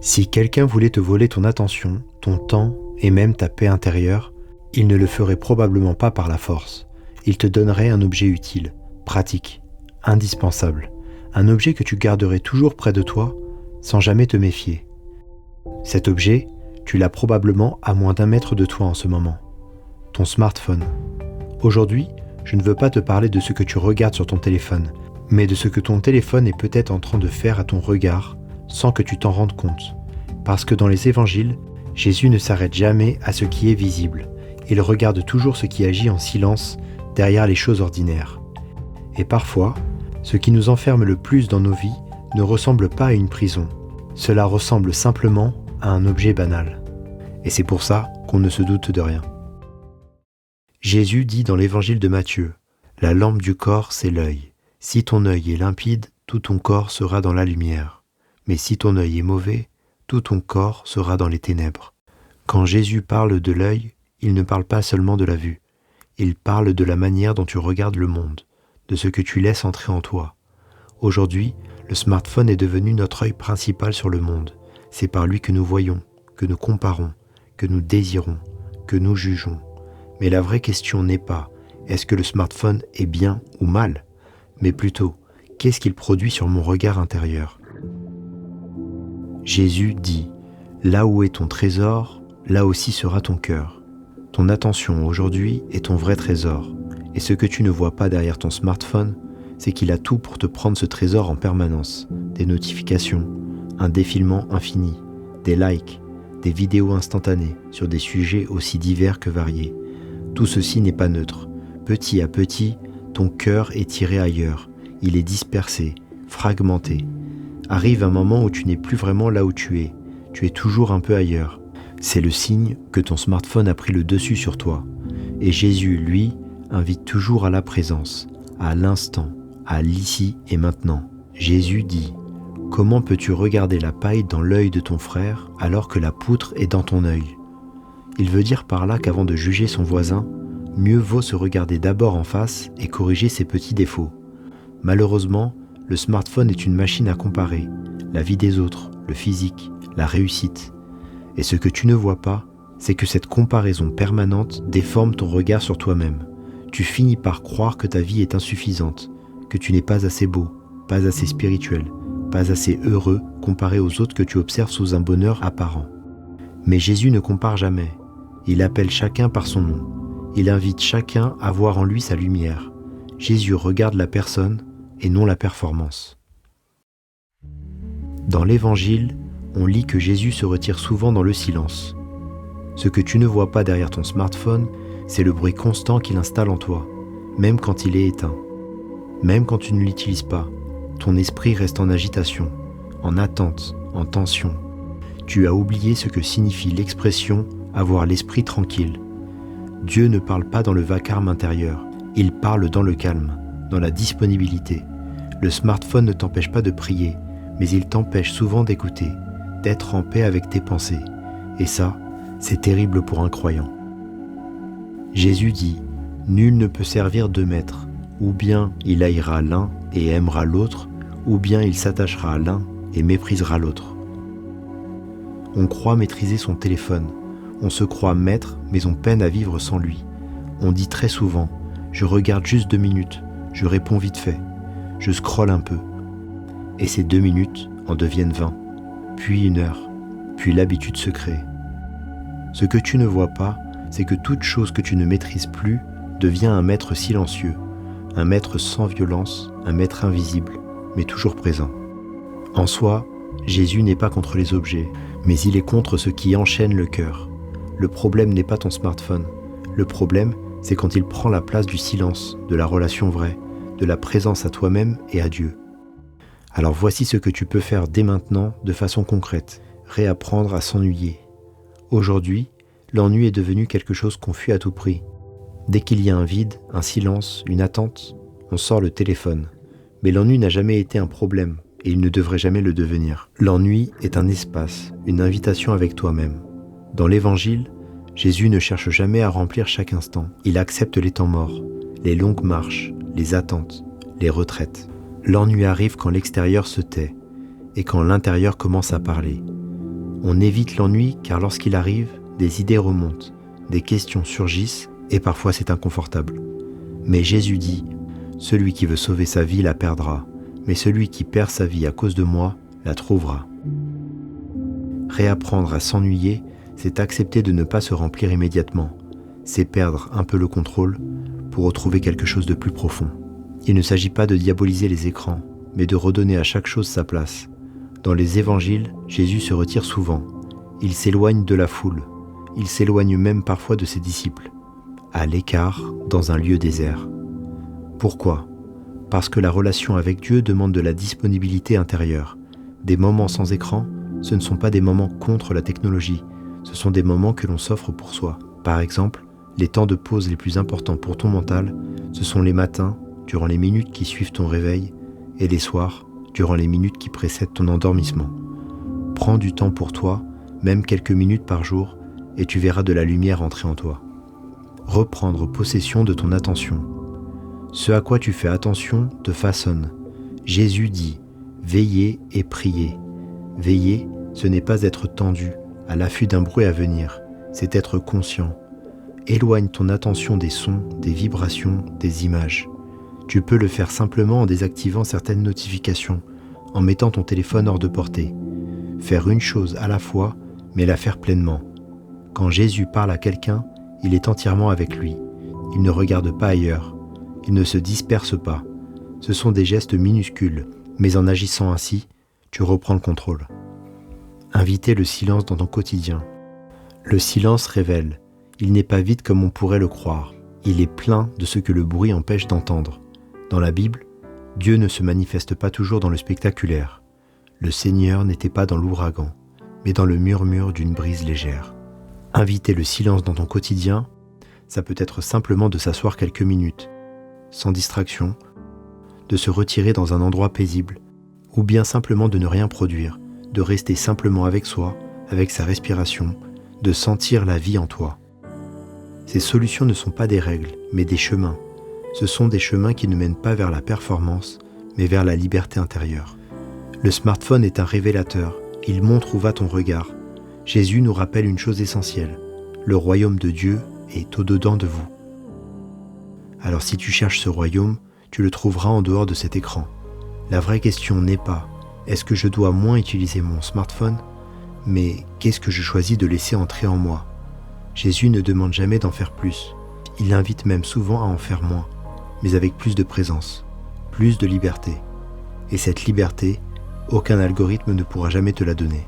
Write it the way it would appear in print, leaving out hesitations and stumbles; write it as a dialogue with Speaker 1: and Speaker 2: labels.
Speaker 1: Si quelqu'un voulait te voler ton attention, ton temps et même ta paix intérieure, il ne le ferait probablement pas par la force. Il te donnerait un objet utile, pratique, indispensable, un objet que tu garderais toujours près de toi sans jamais te méfier. Cet objet, tu l'as probablement à moins d'1 mètre de toi en ce moment. Ton smartphone. Aujourd'hui, je ne veux pas te parler de ce que tu regardes sur ton téléphone, mais de ce que ton téléphone est peut-être en train de faire à ton regard sans que tu t'en rendes compte. Parce que dans les évangiles, Jésus ne s'arrête jamais à ce qui est visible. Il regarde toujours ce qui agit en silence derrière les choses ordinaires. Et parfois, ce qui nous enferme le plus dans nos vies ne ressemble pas à une prison. Cela ressemble simplement à un objet banal. Et c'est pour ça qu'on ne se doute de rien. Jésus dit dans l'évangile de Matthieu, « La lampe du corps, c'est l'œil. Si ton œil est limpide, tout ton corps sera dans la lumière. Mais si ton œil est mauvais, tout ton corps sera dans les ténèbres. » Quand Jésus parle de l'œil, il ne parle pas seulement de la vue. Il parle de la manière dont tu regardes le monde, de ce que tu laisses entrer en toi. Aujourd'hui, le smartphone est devenu notre œil principal sur le monde. C'est par lui que nous voyons, que nous comparons, que nous désirons, que nous jugeons. Mais la vraie question n'est pas « est-ce que le smartphone est bien ou mal ?» mais plutôt « qu'est-ce qu'il produit sur mon regard intérieur ?» Jésus dit « Là où est ton trésor, là aussi sera ton cœur. » Ton attention aujourd'hui est ton vrai trésor. Et ce que tu ne vois pas derrière ton smartphone, c'est qu'il a tout pour te prendre ce trésor en permanence. Des notifications, un défilement infini, des likes, des vidéos instantanées sur des sujets aussi divers que variés. Tout ceci n'est pas neutre. Petit à petit, ton cœur est tiré ailleurs. Il est dispersé, fragmenté. Arrive un moment où tu n'es plus vraiment là où tu es. Tu es toujours un peu ailleurs. C'est le signe que ton smartphone a pris le dessus sur toi. Et Jésus, lui, invite toujours à la présence, à l'instant, à l'ici et maintenant. Jésus dit « Comment peux-tu regarder la paille dans l'œil de ton frère alors que la poutre est dans ton œil ?» Il veut dire par là qu'avant de juger son voisin, mieux vaut se regarder d'abord en face et corriger ses petits défauts. Malheureusement, le smartphone est une machine à comparer, la vie des autres, le physique, la réussite. Et ce que tu ne vois pas, c'est que cette comparaison permanente déforme ton regard sur toi-même. Tu finis par croire que ta vie est insuffisante, que tu n'es pas assez beau, pas assez spirituel, pas assez heureux comparé aux autres que tu observes sous un bonheur apparent. Mais Jésus ne compare jamais. Il appelle chacun par son nom. Il invite chacun à voir en lui sa lumière. Jésus regarde la personne et non la performance. Dans l'Évangile, on lit que Jésus se retire souvent dans le silence. Ce que tu ne vois pas derrière ton smartphone, c'est le bruit constant qu'il installe en toi, même quand il est éteint. Même quand tu ne l'utilises pas, ton esprit reste en agitation, en attente, en tension. Tu as oublié ce que signifie l'expression « avoir l'esprit tranquille ». Dieu ne parle pas dans le vacarme intérieur, il parle dans le calme, dans la disponibilité. Le smartphone ne t'empêche pas de prier, mais il t'empêche souvent d'écouter, d'être en paix avec tes pensées. Et ça, c'est terrible pour un croyant. Jésus dit « Nul ne peut servir 2 maîtres. Ou bien il haïra l'un et aimera l'autre, ou bien il s'attachera à l'un et méprisera l'autre. » On croit maîtriser son téléphone. On se croit maître, mais on peine à vivre sans lui. On dit très souvent « Je regarde juste 2 minutes, je réponds vite fait, je scrolle un peu. » Et ces 2 minutes en deviennent 20, puis 1 heure, puis l'habitude se crée. Ce que tu ne vois pas, c'est que toute chose que tu ne maîtrises plus devient un maître silencieux, un maître sans violence, un maître invisible, mais toujours présent. En soi, Jésus n'est pas contre les objets, mais il est contre ce qui enchaîne le cœur. Le problème n'est pas ton smartphone. Le problème, c'est quand il prend la place du silence, de la relation vraie, de la présence à toi-même et à Dieu. Alors voici ce que tu peux faire dès maintenant de façon concrète, réapprendre à s'ennuyer. Aujourd'hui, l'ennui est devenu quelque chose qu'on fuit à tout prix. Dès qu'il y a un vide, un silence, une attente, on sort le téléphone. Mais l'ennui n'a jamais été un problème, et il ne devrait jamais le devenir. L'ennui est un espace, une invitation avec toi-même. Dans l'Évangile, Jésus ne cherche jamais à remplir chaque instant. Il accepte les temps morts, les longues marches, les attentes, les retraites. L'ennui arrive quand l'extérieur se tait, et quand l'intérieur commence à parler. On évite l'ennui car lorsqu'il arrive, des idées remontent, des questions surgissent et parfois c'est inconfortable. Mais Jésus dit, « Celui qui veut sauver sa vie la perdra, mais celui qui perd sa vie à cause de moi la trouvera. » Réapprendre à s'ennuyer, c'est accepter de ne pas se remplir immédiatement. C'est perdre un peu le contrôle pour retrouver quelque chose de plus profond. Il ne s'agit pas de diaboliser les écrans, mais de redonner à chaque chose sa place. Dans les évangiles, Jésus se retire souvent. Il s'éloigne de la foule. Il s'éloigne même parfois de ses disciples. À l'écart, dans un lieu désert. Pourquoi ? Parce que la relation avec Dieu demande de la disponibilité intérieure. Des moments sans écran, ce ne sont pas des moments contre la technologie, ce sont des moments que l'on s'offre pour soi. Par exemple, les temps de pause les plus importants pour ton mental, ce sont les matins, durant les minutes qui suivent ton réveil, et les soirs, durant les minutes qui précèdent ton endormissement. Prends du temps pour toi, même quelques minutes par jour, et tu verras de la lumière entrer en toi. Reprendre possession de ton attention. Ce à quoi tu fais attention te façonne. Jésus dit « Veillez et priez ». Veiller, ce n'est pas être tendu, à l'affût d'un bruit à venir, c'est être conscient. Éloigne ton attention des sons, des vibrations, des images. Tu peux le faire simplement en désactivant certaines notifications, en mettant ton téléphone hors de portée. Faire une chose à la fois, mais la faire pleinement. Quand Jésus parle à quelqu'un, il est entièrement avec lui. Il ne regarde pas ailleurs. Il ne se disperse pas. Ce sont des gestes minuscules, mais en agissant ainsi, tu reprends le contrôle. Inviter le silence dans ton quotidien. Le silence révèle. Il n'est pas vide comme on pourrait le croire. Il est plein de ce que le bruit empêche d'entendre. Dans la Bible, Dieu ne se manifeste pas toujours dans le spectaculaire. Le Seigneur n'était pas dans l'ouragan, mais dans le murmure d'une brise légère. Inviter le silence dans ton quotidien, ça peut être simplement de s'asseoir quelques minutes, sans distraction, de se retirer dans un endroit paisible, ou bien simplement de ne rien produire, de rester simplement avec soi, avec sa respiration, de sentir la vie en toi. Ces solutions ne sont pas des règles, mais des chemins. Ce sont des chemins qui ne mènent pas vers la performance, mais vers la liberté intérieure. Le smartphone est un révélateur, il montre où va ton regard. Jésus nous rappelle une chose essentielle, le royaume de Dieu est au-dedans de vous. Alors si tu cherches ce royaume, tu le trouveras en dehors de cet écran. La vraie question n'est pas « est-ce que je dois moins utiliser mon smartphone ?» mais « qu'est-ce que je choisis de laisser entrer en moi ?» Jésus ne demande jamais d'en faire plus. Il invite même souvent à en faire moins, mais avec plus de présence, plus de liberté. Et cette liberté, aucun algorithme ne pourra jamais te la donner.